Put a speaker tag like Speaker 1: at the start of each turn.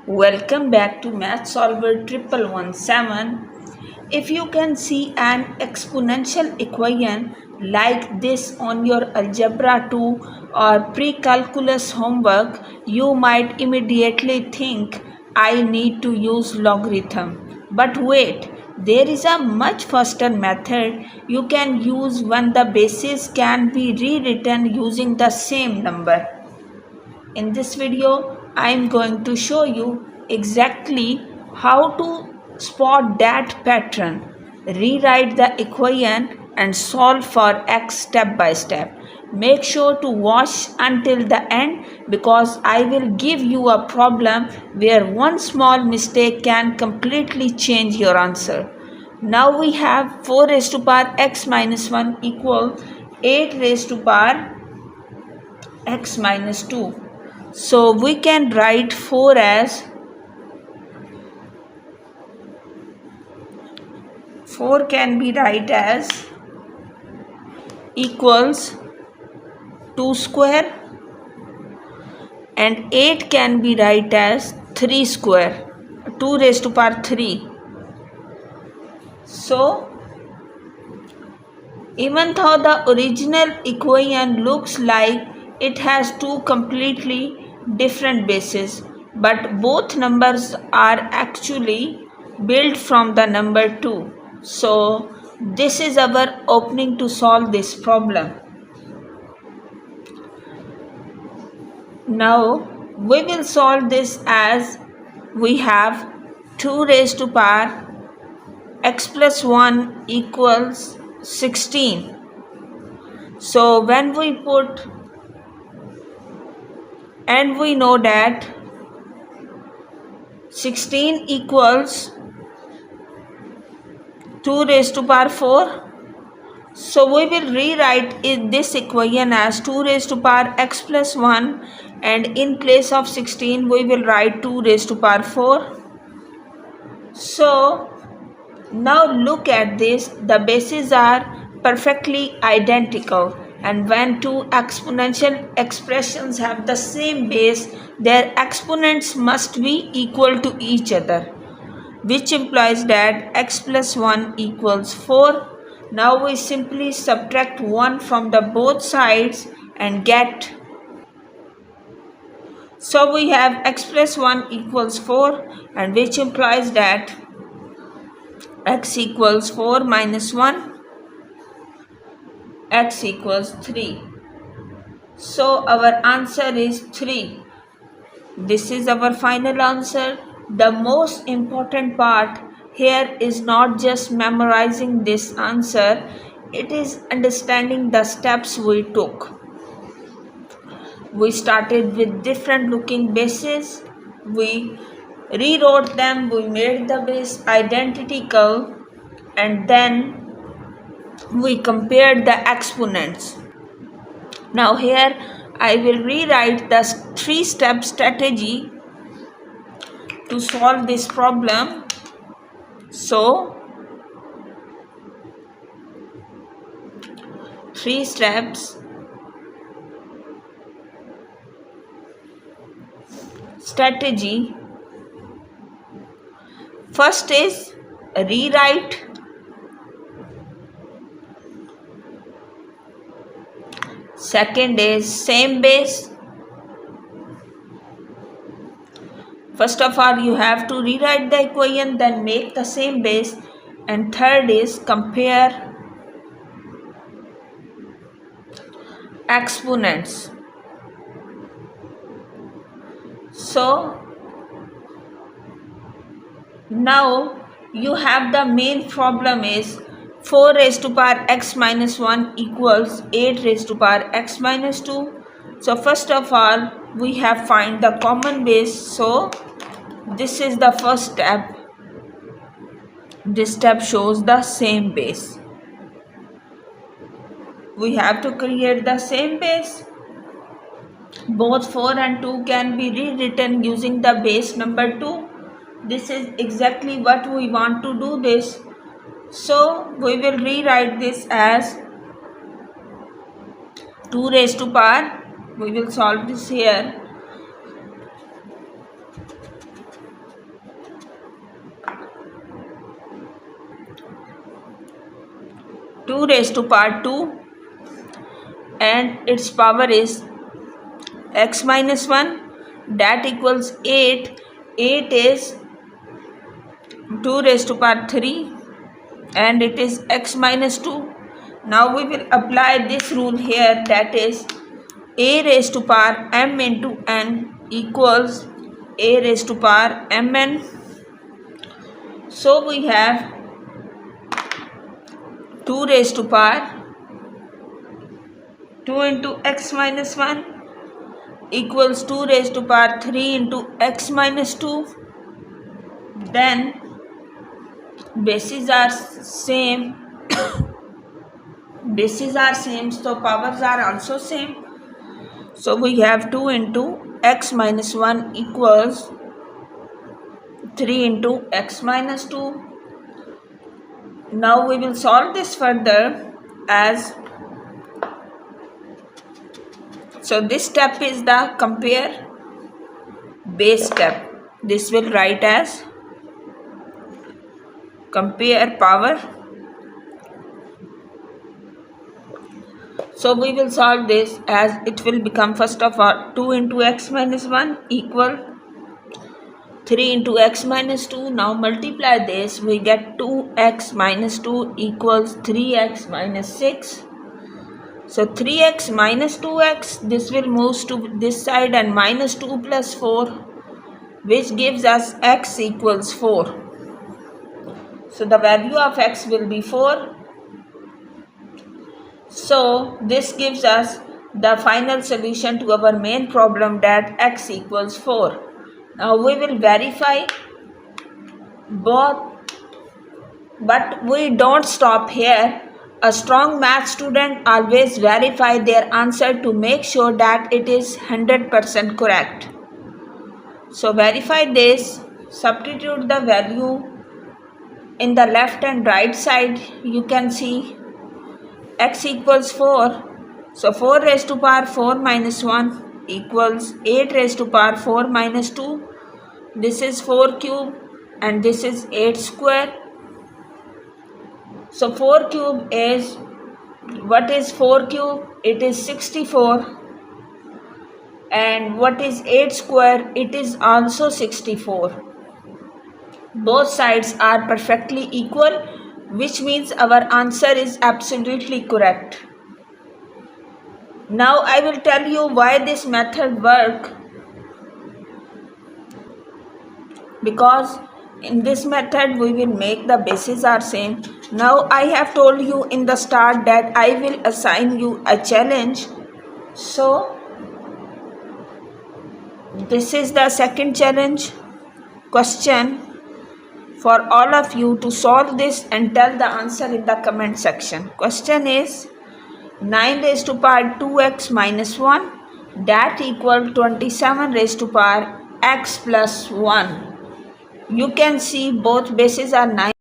Speaker 1: Welcome back to Math Solver 1117. If you can see an exponential equation like this on your Algebra 2 or Precalculus homework, you might immediately think I need to use logarithm. But wait, there is a much faster method you can use when the basis can be rewritten using the same number. In this video, I am going to show you exactly how to spot that pattern, rewrite the equation and solve for x step by step. Make sure to watch until the end because I will give you a problem where one small mistake can completely change your answer. Now we have 4 raised to power x minus 1 equal 8 raised to power x minus 2. So we can write 4 as 4 can be write as equals 2 square and 8 can be write as 3 square, 2 raised to power 3. So even though the original equation looks like it has two completely different bases, but both numbers are actually built from the number 2. So this is our opening to solve this problem. Now we will solve this as we have 2 raised to power x plus 1 equals 16. So when we put, and we know that 16 equals 2 raised to power 4. So we will rewrite this equation as 2 raised to power x plus 1 and in place of 16 we will write 2 raised to power 4. So now look at this, the bases are perfectly identical, and when two exponential expressions have the same base, their exponents must be equal to each other, which implies that x plus 1 equals 4. Now we simply subtract 1 from the both sides and get. So we have x plus 1 equals 4, and which implies that x equals 4 minus 1, x equals 3. So our answer is 3. This is our final answer. The most important part here is not just memorizing this answer, it is understanding the steps we took. We started with different looking bases, we rewrote them, we made the base identical, and then we compared the exponents. Now here I will rewrite the 3-step strategy to solve this problem. So 3 steps. Strategy. First is rewrite. Second is same base. First of all, you have to rewrite the equation, then make the same base. And third is compare exponents. So now you have the main problem is 4 raised to power x minus 1 equals 8 raised to power x minus 2. So first of all we have find the common base. So this is the first step. This step shows the same base. We have to create the same base. Both 4 and 2 can be rewritten using the base number 2. This is exactly what we want to do this. So we will rewrite this as 2 raised to power. We will solve this here. 2 raised to power 2 and its power is x minus 1, that equals 8. 8 is 2 raised to power 3 and it is x minus 2. Now we will apply this rule here, that is a raised to power m into n equals a raised to power mn. So we have 2 raised to power 2 into x minus 1 equals 2 raised to power 3 into x minus 2. Then bases are same. Bases are same, so powers are also same. So we have 2 into x minus 1 equals 3 into x minus 2. Now we will solve this further as, so this step is the compare base step. This will write as compare power. So we will solve this as it will become, first of all, 2 into x minus 1 equal 3 into x minus 2. Now multiply this, we get 2x minus 2 equals 3x minus 6. So 3x minus 2x, this will move to this side, and minus 2 plus 4, which gives us x equals 4. So the value of x will be 4. So this gives us the final solution to our main problem, that x equals 4. Now we will verify both, but we don't stop here. A strong math student always verify their answer to make sure that it is 100% correct. So verify this, substitute the value in the left and right side. You can see x equals 4. So 4 raised to power 4 minus 1 equals 8 raised to power 4 minus 2. This is 4 cube and this is 8 square. So 4 cube is, what is 4 cube? It is 64. And what is 8 square? It is also 64. Both sides are perfectly equal, which means our answer is absolutely correct. Now I will tell you why this method works. Because in this method we will make the bases are same. Now I have told you in the start that I will assign you a challenge. So this is the second challenge question for all of you to solve this and tell the answer in the comment section. Question is 9 raised to power 2x minus 1, that equal 27 raised to power x plus 1. You can see both bases are 9.